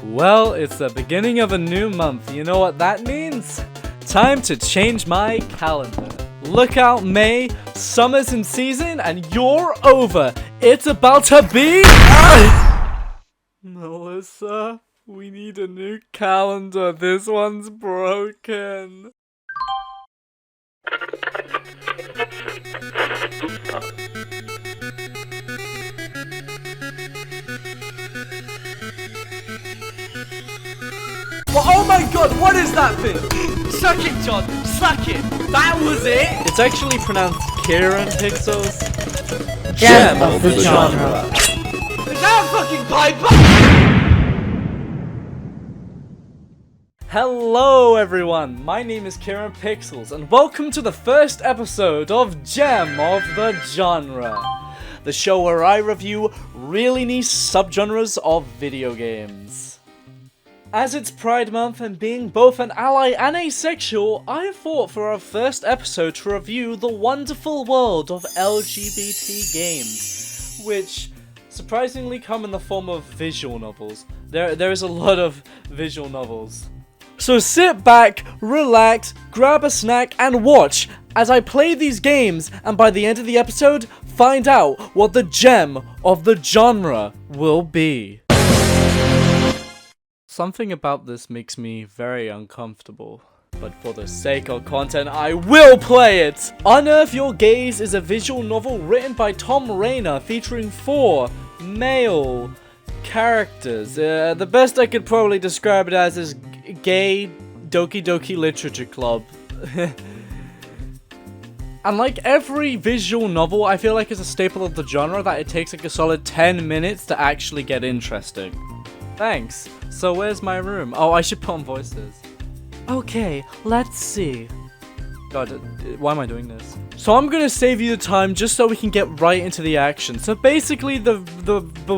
Well, it's the beginning of a new month. You know what that means? Time to change my calendar. Look out, May. Summer's in season and you're over. It's about to be... Melissa, we need a new calendar. This one's broken. Well, oh my god, what is that thing? Suck it, John. Suck it. That was it. It's actually pronounced Kieran Pixels. Gem of the genre. Is that a fucking pipe? Hello everyone, my name is Kieran Pixels and welcome to the first episode of Gem of the Genre, the show where I review really niche subgenres of video games. As it's Pride Month and being both an ally and asexual, I thought for our first episode to review the wonderful world of LGBT games, which surprisingly come in the form of visual novels. There is a lot of visual novels. So sit back, relax, grab a snack, and watch as I play these games, and by the end of the episode, find out what the gem of the genre will be. Something about this makes me very uncomfortable, but for the sake of content, I will play it! Unearth Your Gaze is a visual novel written by Tom Rayner featuring 4 male characters. The best I could probably describe it as is gay Doki Doki Literature Club. And like every visual novel, I feel like it's a staple of the genre that it takes like a solid 10 minutes to actually get interesting. Thanks. So where's my room? Oh, I should put on voices. Okay, let's see. God, why am I doing this? So I'm gonna save you the time just so we can get right into the action. So basically the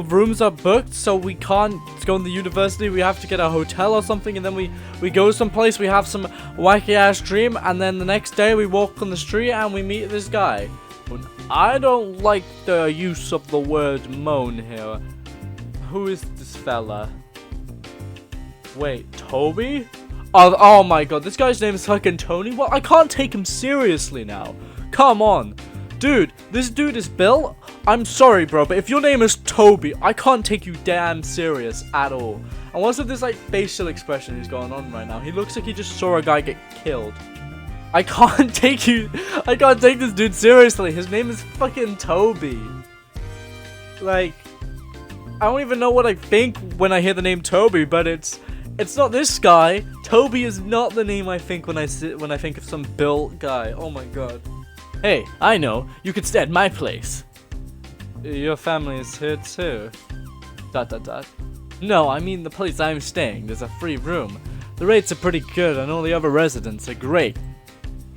rooms are booked, so we can't go in the university. We have to get a hotel or something, and then we go someplace, we have some wacky ass dream, and then the next day we walk on the street and we meet this guy. But I don't like the use of the word moan here. Who is this fella? Wait, Toby? Oh my god, this guy's name is fucking Tony? Well, I can't take him seriously now. Come on. Dude, this dude is Bill? I'm sorry, bro, but if your name is Toby, I can't take you damn serious at all. And what's with this, like, facial expression he's going on right now? He looks like he just saw a guy get killed. I can't take this dude seriously. His name is fucking Toby. Like, I don't even know what I think when I hear the name Toby, but it's not this guy. Toby is not the name I think when I think of some Bill guy. Oh my god. Hey, I know. You could stay at my place. Your family is here too. ... No, I mean the place I'm staying. There's a free room. The rates are pretty good and all the other residents are great.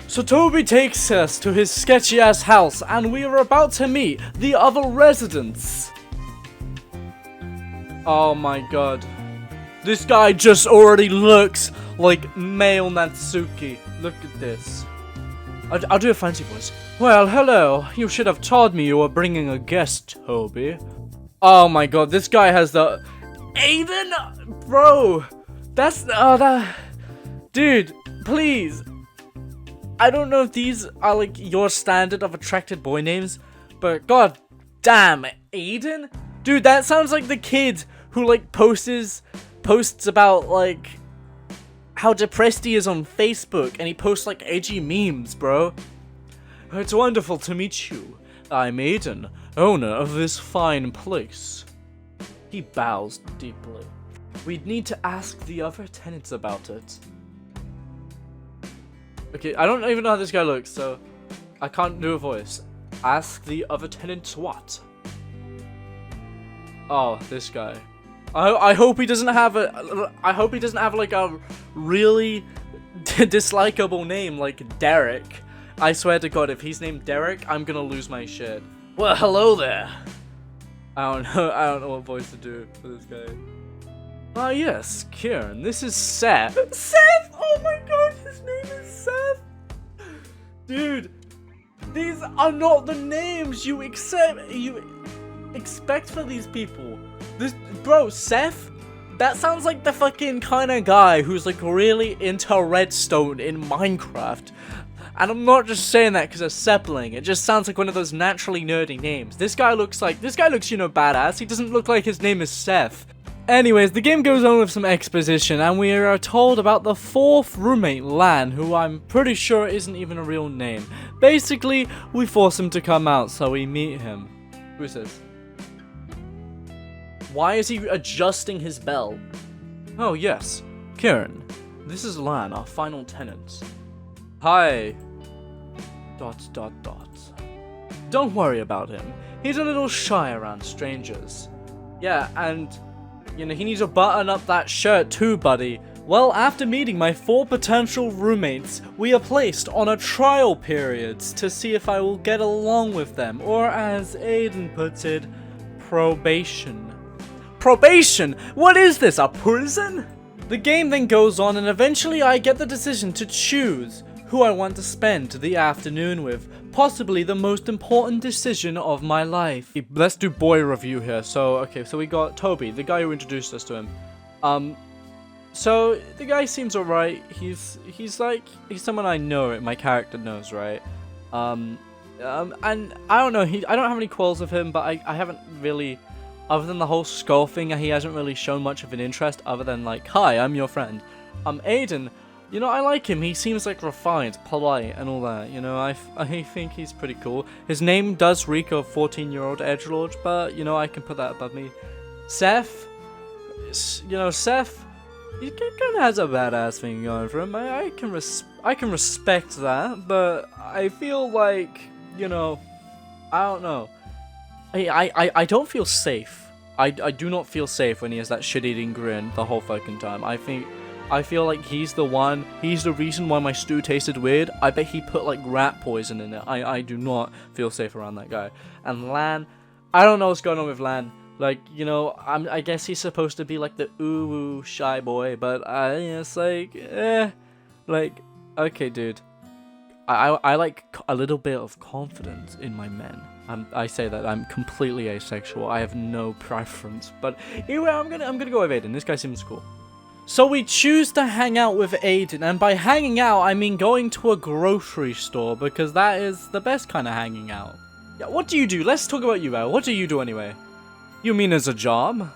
So Toby takes us to his sketchy ass house and we are about to meet the other residents. Oh my god. This guy just already looks like male Natsuki. Look at this. I'll do a fancy voice. Well, hello. You should have told me you were bringing a guest, Toby. Oh my god, this guy has the... Aiden? Bro. That's... Dude, please. I don't know if these are like your standard of attracted boy names, but god damn, Aiden? Dude, that sounds like the kid who like posts about like how depressed he is on Facebook, and he posts like edgy memes, bro. It's wonderful to meet you. I'm Aiden, owner of this fine place. He bows deeply. We'd need to ask the other tenants about it. Okay, I don't even know how this guy looks, so I can't do a voice. Ask the other tenants what? Oh, this guy. I hope he doesn't have like a really dislikable name like Derek. I swear to god, if he's named Derek, I'm gonna lose my shit. Well, hello there. I don't know what voice to do for this guy. Ah yes, Kieran, this is Seth. Seth! Oh my god, his name is Seth! Dude, these are not the names you expect for these people. This, bro, Seth? That sounds like the fucking kind of guy who's like really into redstone in Minecraft. And I'm not just saying that because of Sepling. It just sounds like one of those naturally nerdy names. This guy looks, you know, badass. He doesn't look like his name is Seth. Anyways, the game goes on with some exposition, and we are told about the 4th roommate, Lan, who I'm pretty sure isn't even a real name. Basically, we force him to come out, so we meet him. Who is this? Why is he adjusting his bell? Oh yes, Kieran. This is Lan, our final tenant. Hi. ... Don't worry about him. He's a little shy around strangers. Yeah, and you know, he needs to button up that shirt too, buddy. Well, after meeting my 4 potential roommates, we are placed on a trial period to see if I will get along with them, or as Aiden puts it, probation. Probation? What is this, a prison? The game then goes on, and eventually I get the decision to choose who I want to spend the afternoon with. Possibly the most important decision of my life. Let's do boy review here. So we got Toby, the guy who introduced us to him. So the guy seems alright. He's someone I know, my character knows, right? And I don't know, I don't have any quarrels with him, but I haven't really, other than the whole skull thing, he hasn't really shown much of an interest other than like, hi, I'm your friend. Aiden, you know, I like him. He seems like refined, polite, and all that. You know, I think he's pretty cool. His name does reek of 14-year-old edgelord, but you know, I can put that above me. Seth, you know, Seth, he kind of has a badass thing going for him. I can respect that, but I feel like, you know, I don't know. I don't feel safe. I do not feel safe when he has that shit-eating grin the whole fucking time. I feel like he's the reason why my stew tasted weird. I bet he put like rat poison in it. I do not feel safe around that guy. And Lan, I don't know what's going on with Lan. Like, you know, I guess he's supposed to be like the ooh shy boy, but it's like, okay, dude. I like a little bit of confidence in my men. I say that I'm completely asexual. I have no preference. But anyway, I'm gonna go with Aiden. This guy seems cool. So we choose to hang out with Aiden, and by hanging out, I mean going to a grocery store, because that is the best kind of hanging out. Yeah, what do you do? Let's talk about you, Al. What do you do anyway? You mean as a job?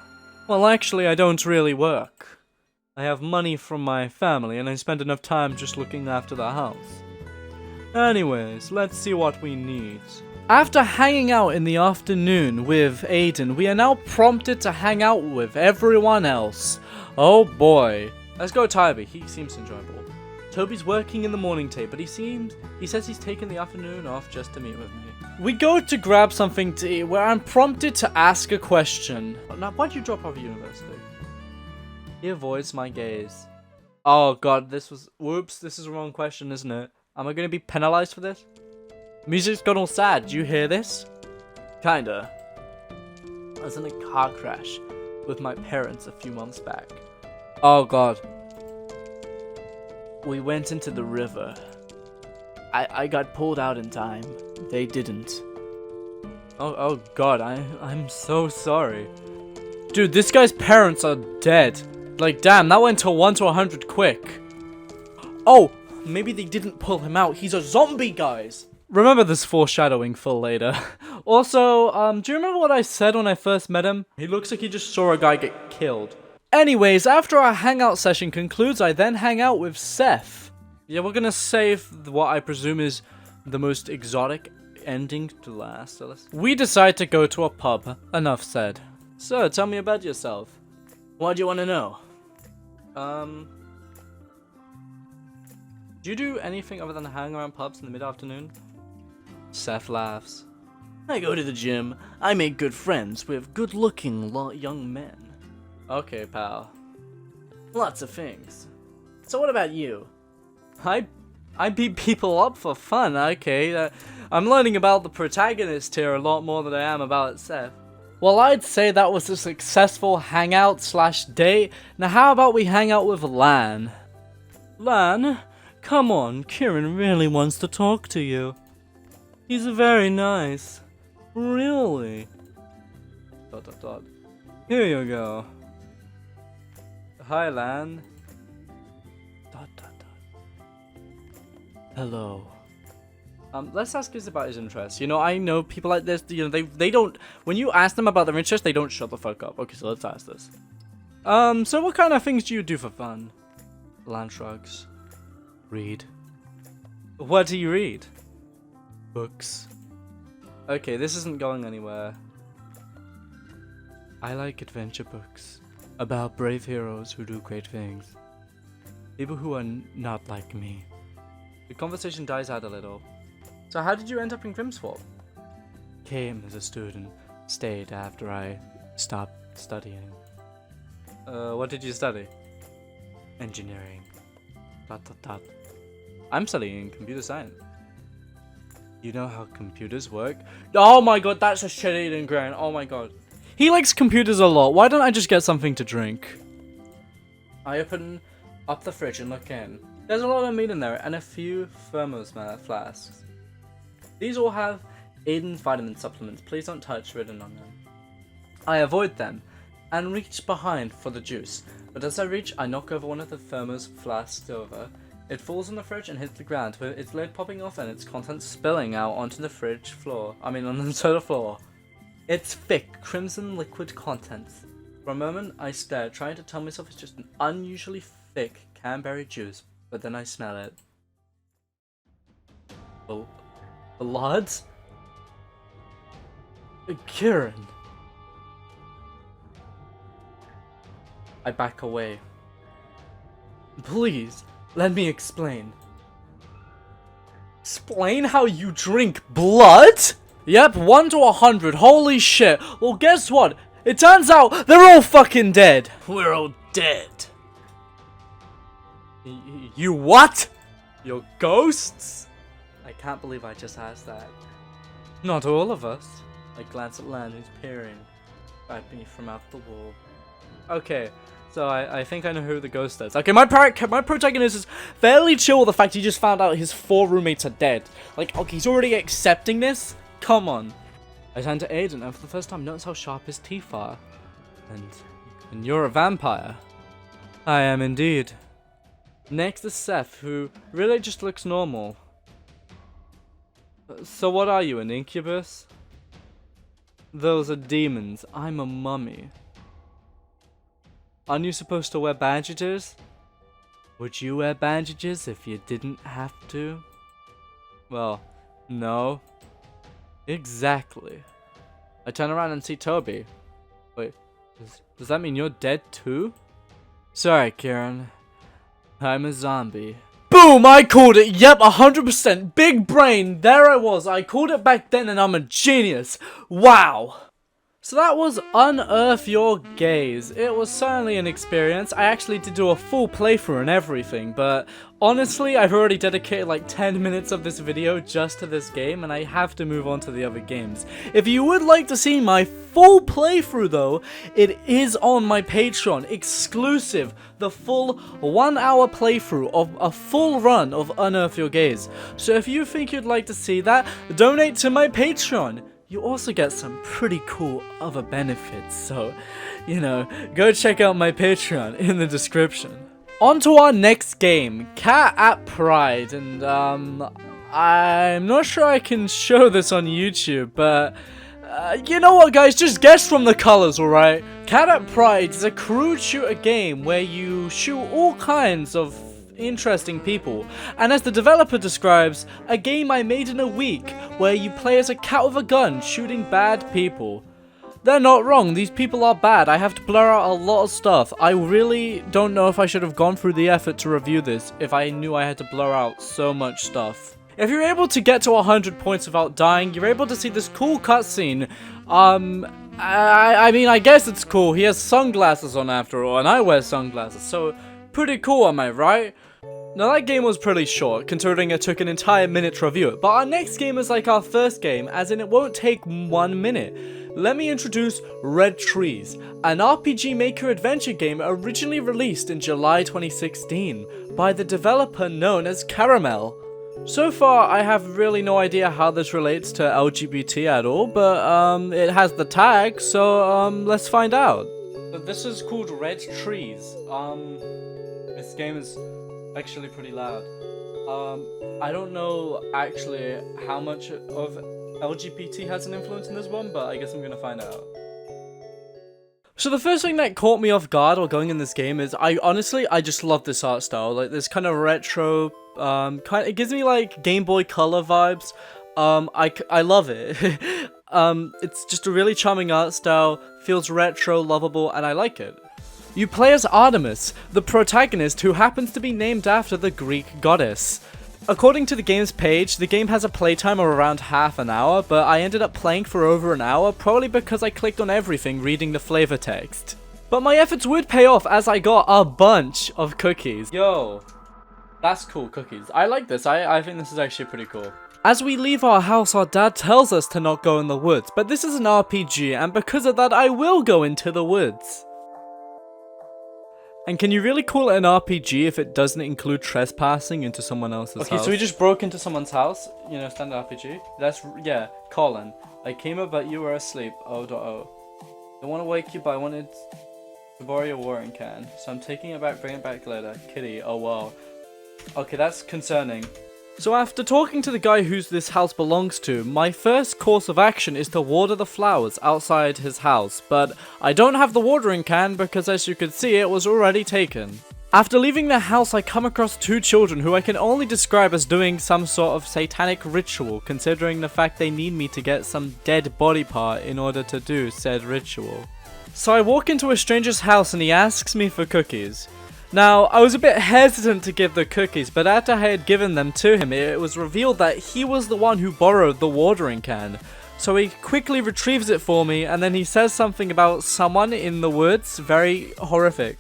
Well, actually, I don't really work. I have money from my family, and I spend enough time just looking after the house. Anyways, let's see what we need. After hanging out in the afternoon with Aiden, we are now prompted to hang out with everyone else. Oh boy. Let's go Toby. He seems enjoyable. Toby's working in the morning tape, but he says he's taking the afternoon off just to meet with me. We go to grab something to eat, where I'm prompted to ask a question. Now, why'd you drop out of university? He avoids my gaze. Oh god, whoops, this is the wrong question, isn't it? Am I gonna be penalized for this? Music's gone all sad. Do you hear this? Kinda. I was in a car crash with my parents a few months back. Oh god. We went into the river. I got pulled out in time. They didn't. Oh god, I'm so sorry. Dude, this guy's parents are dead. Like, damn, that went to 1 to 100 quick. Oh, maybe they didn't pull him out. He's a zombie, guys. Remember this foreshadowing for later. Also, do you remember what I said when I first met him? He looks like he just saw a guy get killed. Anyways, after our hangout session concludes, I then hang out with Seth. Yeah, we're gonna save what I presume is the most exotic ending to last. So we decide to go to a pub. Enough said. So, tell me about yourself. What do you want to know? Do you do anything other than hang around pubs in the mid-afternoon? Seth laughs. I go to the gym. I make good friends with good-looking young men. Okay, pal. Lots of things. So what about you? I beat people up for fun, okay. I'm learning about the protagonist here a lot more than I am about Seth. Well, I'd say that was a successful hangout/date. Now how about we hang out with Lan? Lan? Come on, Kieran really wants to talk to you. He's very nice. Really? ... Here you go. Hi, Lan. Dot, dot, dot. Hello. Let's ask us about his interests. You know, I know people like this, you know, they don't, when you ask them about their interests, they don't shut the fuck up. Okay, so let's ask this. So what kind of things do you do for fun? Lan shrugs. Read. What do you read? Books. Okay, this isn't going anywhere. I like adventure books. About brave heroes who do great things. People who are not like me. The conversation dies out a little. So how did you end up in Grimswald? Came as a student, stayed after I stopped studying. What did you study? Engineering. Dot dot dot. I'm studying computer science. You know how computers work? Oh my god, that's a shit-eating ground. Oh my god. He likes computers a lot. Why don't I just get something to drink? I open up the fridge and look in. There's a lot of meat in there and a few thermos flasks. These all have Aiden vitamin supplements. Please don't touch written on them. I avoid them and reach behind for the juice. But as I reach, I knock over one of the thermos flasks over. It falls on the fridge and hits the ground, with its lid popping off and its contents spilling out onto the fridge floor. On the soda floor. It's thick, crimson liquid contents. For a moment, I stare, trying to tell myself it's just an unusually thick cranberry juice, but then I smell it. Oh. Blood? Kieran. I back away. Please, let me explain. Explain how you drink blood? Yep, 1 to 100, holy shit. Well, guess what? It turns out they're all fucking dead. We're all dead. You what? You're ghosts? I can't believe I just asked that. Not all of us. I glance at Lan, who's peering at me from out the wall. Okay, so I think I know who the ghost is. Okay, my protagonist is fairly chill with the fact he just found out his 4 roommates are dead. Like, okay, he's already accepting this? Come on. I turn to Aiden and for the first time notice how sharp his teeth are. And you're a vampire. I am indeed. Next is Seth, who really just looks normal. So what are you, an incubus? Those are demons. I'm a mummy. Aren't you supposed to wear bandages? Would you wear bandages if you didn't have to? Well, no. Exactly. I turn around and see Toby. Wait, does that mean you're dead too? Sorry, Kieran. I'm a zombie. Boom! I called it! Yep, 100%! Big brain! There I was! I called it back then and I'm a genius! Wow! So that was Unearth Your Gaze. It was certainly an experience. I actually did do a full playthrough and everything, but honestly, I've already dedicated like 10 minutes of this video just to this game, and I have to move on to the other games. If you would like to see my full playthrough though, it is on my Patreon, exclusive, the full 1 hour playthrough of a full run of Unearth Your Gaze. So if you think you'd like to see that, donate to my Patreon. You also get some pretty cool other benefits, so, you know, go check out my Patreon in the description. On to our next game, Cat at Pride, and I'm not sure I can show this on YouTube, but you know what guys, just guess from the colors, alright? Cat at Pride is a crude shooter game where you shoot all kinds of interesting people, and as the developer describes, a game I made in a week where you play as a cat with a gun shooting bad people. They're not wrong, these people are bad. I have to blur out a lot of stuff. I really don't know if I should have gone through the effort to review this if I knew I had to blur out so much stuff. If you're able to get to 100 points without dying, you're able to see this cool cutscene. I mean, I guess it's cool. He has sunglasses on after all, and I wear sunglasses, so pretty cool, am I right? Now that game was pretty short, considering it took an entire minute to review it, but our next game is like our first game, as in it won't take 1 minute. Let me introduce Red Trees, an RPG Maker adventure game originally released in July 2016 by the developer known as Caramel. So far, I have really no idea how this relates to LGBT at all, but it has the tag, so let's find out. So this is called Red Trees. This game is actually pretty loud. I don't know actually how much of LGBT has an influence in this one, but I guess I'm gonna find out. So the first thing that caught me off guard while going in this game is I just love this art style. Like this kind of retro, it gives me like Game Boy Color vibes. I love it. It's just a really charming art style, feels retro, lovable, and I like it. You play as Artemis, the protagonist who happens to be named after the Greek goddess. According to the game's page, the game has a playtime of around half an hour, but I ended up playing for over an hour, probably because I clicked on everything reading the flavor text. But my efforts would pay off as I got a bunch of cookies. Yo, that's cool, cookies. I like this, I think this is actually pretty cool. As we leave our house, our dad tells us to not go in the woods, but this is an RPG, and because of that, I will go into the woods. And can you really call it an RPG if it doesn't include trespassing into someone else's house? Okay, so we just broke into someone's house, you know, standard RPG. That's, yeah, Colin. I came up but you were asleep, oh. Don't want to wake you, but I wanted to borrow your watering can. So I'm taking it back, bring it back later. Kitty, oh wow. Okay, that's concerning. So after talking to the guy whose this house belongs to, my first course of action is to water the flowers outside his house, but I don't have the watering can because as you could see it was already taken. After leaving the house I come across two children who I can only describe as doing some sort of satanic ritual, considering the fact they need me to get some dead body part in order to do said ritual. So I walk into a stranger's house and he asks me for cookies. Now, I was a bit hesitant to give the cookies, but after I had given them to him, it was revealed that he was the one who borrowed the watering can. So he quickly retrieves it for me, and then he says something about someone in the woods, very horrific.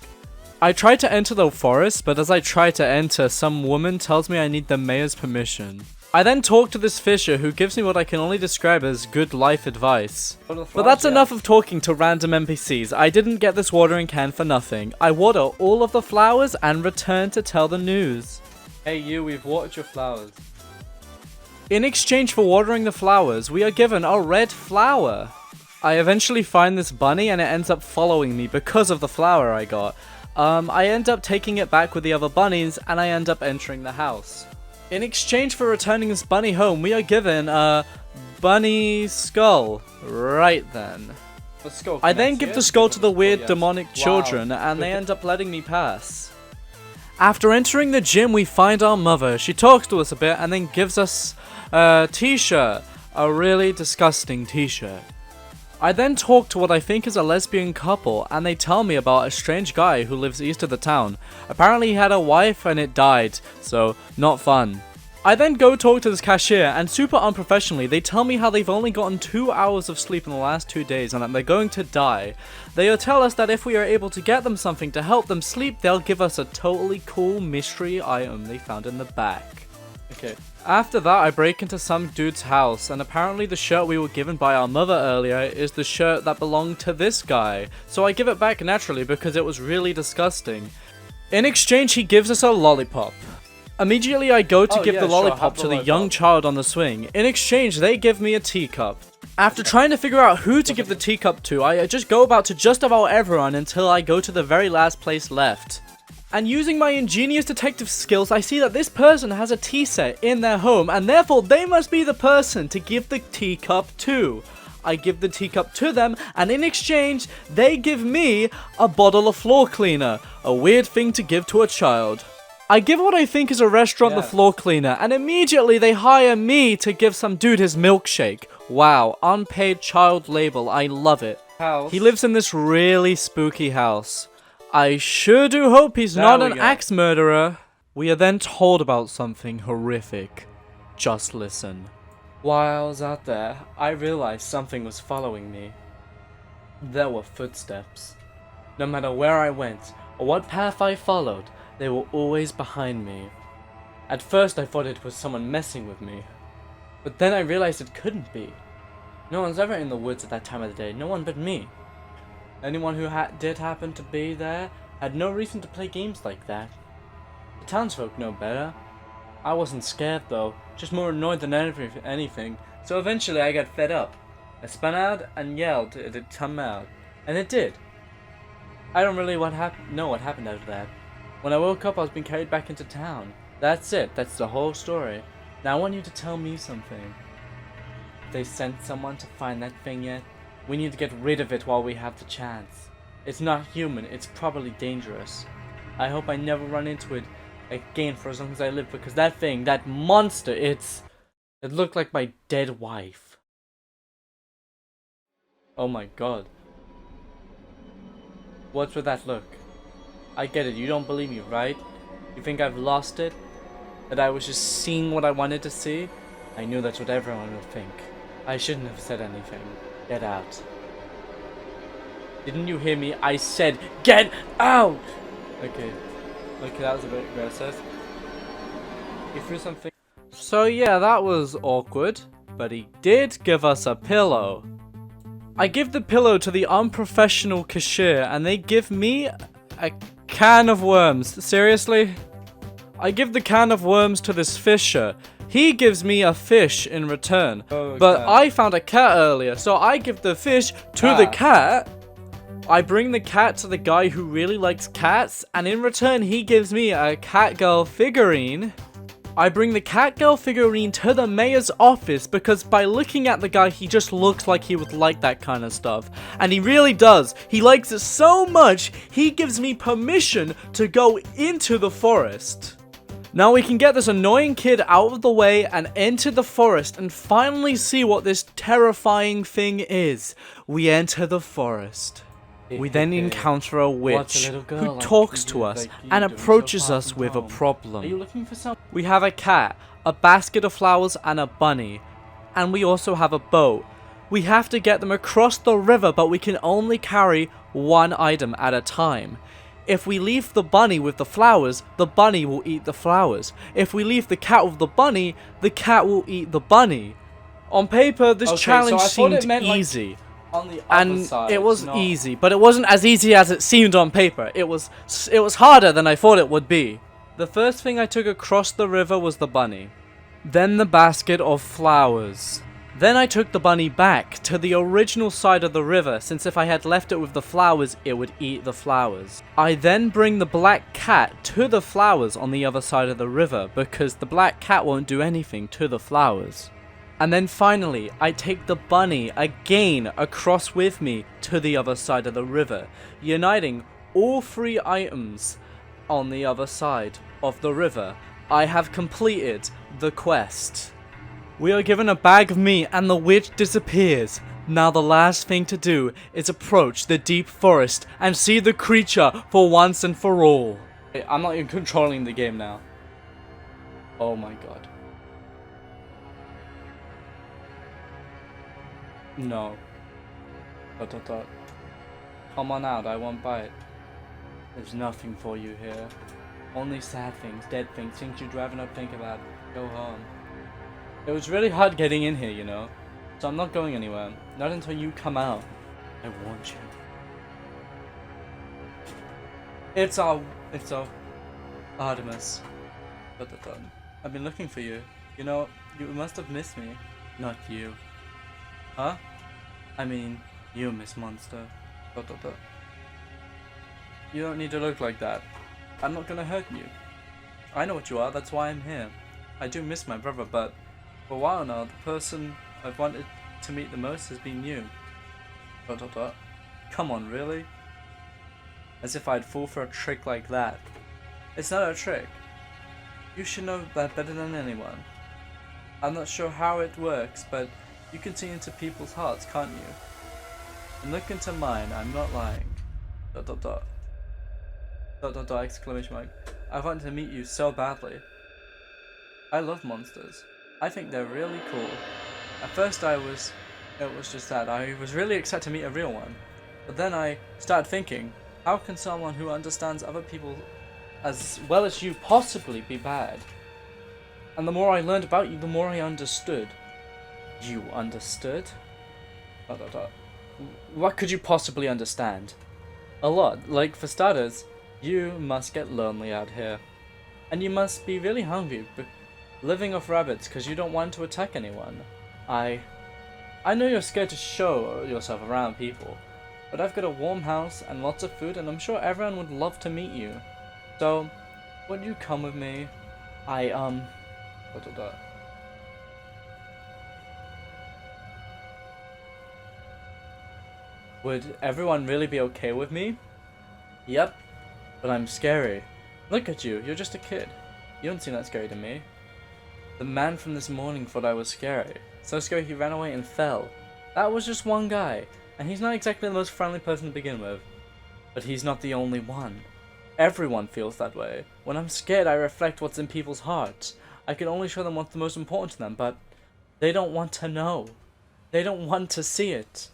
I try to enter the forest, but as I try to enter, some woman tells me I need the mayor's permission. I then talk to this fisher who gives me what I can only describe as good life advice. But that's enough of talking to random NPCs. I didn't get this watering can for nothing. I water all of the flowers and return to tell the news. Hey you, we've watered your flowers. In exchange for watering the flowers, we are given a red flower. I eventually find this bunny and it ends up following me because of the flower I got. I end up taking it back with the other bunnies and I end up entering the house. In exchange for returning this bunny home, we are given a bunny skull. Right then. I then give the skull to the weird demonic children and they end up letting me pass. After entering the gym, we find our mother. She talks to us a bit and then gives us a t-shirt. A really disgusting t-shirt. I then talk to what I think is a lesbian couple and they tell me about a strange guy who lives east of the town. Apparently he had a wife and it died, so not fun. I then go talk to this cashier and super unprofessionally they tell me how they've only gotten 2 hours of sleep in the last 2 days and that they're going to die. They tell us that if we are able to get them something to help them sleep, they'll give us a totally cool mystery item they found in the back. Okay. After that, I break into some dude's house, and apparently the shirt we were given by our mother earlier is the shirt that belonged to this guy, so I give it back naturally because it was really disgusting. In exchange, he gives us a lollipop. Immediately, I go to give the lollipop to the young child on the swing. In exchange, they give me a teacup. After trying to figure out who to give the teacup to, I just go about to just about everyone until I go to the very last place left. And using my ingenious detective skills, I see that this person has a tea set in their home, and therefore they must be the person to give the teacup to. I give the teacup to them, and in exchange, they give me a bottle of floor cleaner, a weird thing to give to a child. I give what I think is a restaurant the floor cleaner, and immediately they hire me to give some dude his milkshake. Wow, unpaid child labor, I love it. He lives in this really spooky house. I sure do hope he's not an axe murderer. We are then told about something horrific. Just listen. While I was out there, I realized something was following me. There were footsteps. No matter where I went, or what path I followed, they were always behind me. At first I thought it was someone messing with me. But then I realized it couldn't be. No one's ever in the woods at that time of the day, no one but me. Anyone who did happen to be there had no reason to play games like that. The townsfolk know better. I wasn't scared though, just more annoyed than anything, so eventually I got fed up. I spun out and yelled it had come out, and it did. I don't really know what happened after that. When I woke up, I was being carried back into town. That's it. That's the whole story. Now I want you to tell me something. They sent someone to find that thing yet? We need to get rid of it while we have the chance. It's not human. It's probably dangerous. I hope I never run into it again for as long as I live, because that thing, that monster, it looked like my dead wife. Oh my god. What's with that look? I get it, you don't believe me, right? You think I've lost it? That I was just seeing what I wanted to see? I knew that's what everyone would think. I shouldn't have said anything. Get out. Didn't you hear me? I said, get out! Okay, that was a bit aggressive. He threw something. So yeah, that was awkward, but he did give us a pillow. I give the pillow to the unprofessional cashier and they give me a can of worms. Seriously? I give the can of worms to this fisher. He gives me a fish in return. Oh, but I found a cat earlier, so I give the fish to the cat. I bring the cat to the guy who really likes cats, and in return he gives me a Catgirl figurine. I bring the Catgirl figurine to the mayor's office because by looking at the guy, he just looks like he would like that kind of stuff. And he really does. He likes it so much, he gives me permission to go into the forest. Now we can get this annoying kid out of the way and enter the forest and finally see what this terrifying thing is. We enter the forest. We then encounter a witch who talks to us and approaches us with a problem. Are you looking for something? We have a cat, a basket of flowers, and a bunny. And we also have a boat. We have to get them across the river, but we can only carry one item at a time. If we leave the bunny with the flowers, the bunny will eat the flowers. If we leave the cat with the cat will eat the bunny. On paper, this challenge seemed easy. On the other side, it was easy, but it wasn't as easy as it seemed on paper. It was harder than I thought it would be. The first thing I took across the river was the bunny. Then the basket of flowers. Then I took the bunny back to the original side of the river, since if I had left it with the flowers, it would eat the flowers. I then bring the black cat to the flowers on the other side of the river, because the black cat won't do anything to the flowers. And then finally, I take the bunny again across with me to the other side of the river, uniting all three items on the other side of the river. I have completed the quest. We are given a bag of meat and the witch disappears. Now the last thing to do is approach the deep forest and see the creature for once and for all. I'm not even controlling the game now. Oh my god. No. Come on out, I won't bite. There's nothing for you here. Only sad things, dead things, things you'd rather not think about. Go home. It was really hard getting in here, you know. So I'm not going anywhere. Not until you come out. I want you. It's all Artemis. I've been looking for you. You know, you must have missed me. Not you. Huh? I mean, you, Miss Monster. You don't need to look like that. I'm not gonna hurt you. I know what you are, that's why I'm here. I do miss my brother, but for a while now, the person I've wanted to meet the most has been you. Come on, really? As if I'd fall for a trick like that. It's not a trick. You should know that better than anyone. I'm not sure how it works, but you can see into people's hearts, can't you? And look into mine, I'm not lying. Exclamation mark. I wanted to meet you so badly. I love monsters. I think they're really cool. At first it was just that. I was really excited to meet a real one. But then I started thinking, how can someone who understands other people as well as you possibly be bad? And the more I learned about you, the more I understood. You understood? What could you possibly understand? A lot. Like, for starters, you must get lonely out here. And you must be really hungry, living off rabbits because you don't want to attack anyone. I know you're scared to show yourself around people, but I've got a warm house and lots of food, and I'm sure everyone would love to meet you. So, would you come with me? Would everyone really be okay with me? Yep, but I'm scary. Look at you, you're just a kid. You don't seem that scary to me. The man from this morning thought I was scary. So scary he ran away and fell. That was just one guy, and he's not exactly the most friendly person to begin with. But he's not the only one. Everyone feels that way. When I'm scared, I reflect what's in people's hearts. I can only show them what's the most important to them, but they don't want to know. They don't want to see it.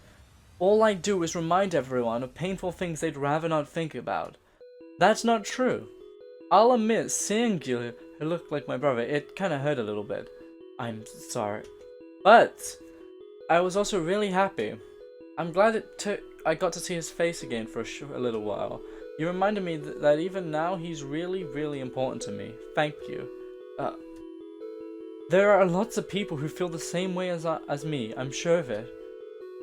All I do is remind everyone of painful things they'd rather not think about. That's not true. I'll admit, seeing you who looked like my brother, it kinda hurt a little bit. I'm sorry. But I was also really happy. I'm glad I got to see his face again for a little while. You reminded me that even now he's really, really important to me. Thank you. There are lots of people who feel the same way as me, I'm sure of it.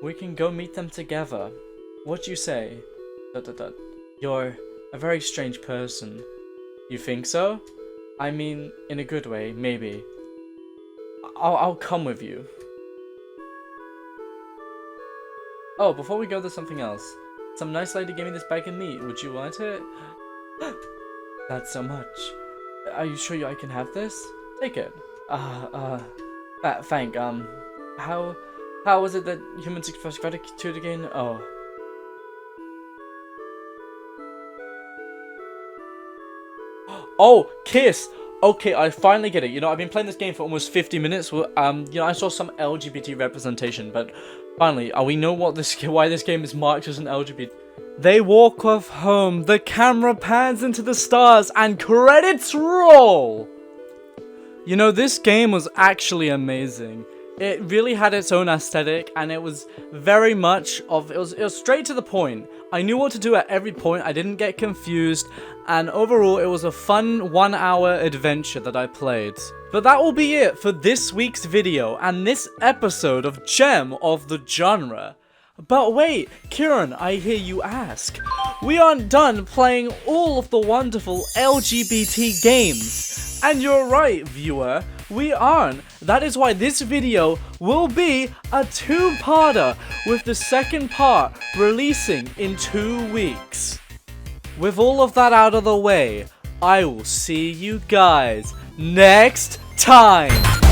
We can go meet them together. What do you say? You're a very strange person. You think so? I mean, in a good way, maybe. I'll come with you. Oh, before we go, there's something else. Some nice lady gave me this bag of meat. Would you want it? That's so much. Are you sure I can have this? Take it. Thank, how was it that humans express gratitude again? Oh. Oh, kiss! Okay, I finally get it. You know, I've been playing this game for almost 50 minutes. You know, I saw some LGBT representation, but finally, we know why this game is marked as an LGBT. They walk off home, the camera pans into the stars, and credits roll! You know, this game was actually amazing. It really had its own aesthetic, and it was very much of, it was straight to the point. I knew what to do at every point, I didn't get confused, and overall it was a fun 1-hour adventure that I played. But that will be it for this week's video, and this episode of Gem of the Genre. But wait, Kieran, I hear you ask. We aren't done playing all of the wonderful LGBT games. And you're right, viewer, we aren't. That is why this video will be a 2-parter, with the second part releasing in 2 weeks. With all of that out of the way, I will see you guys next time.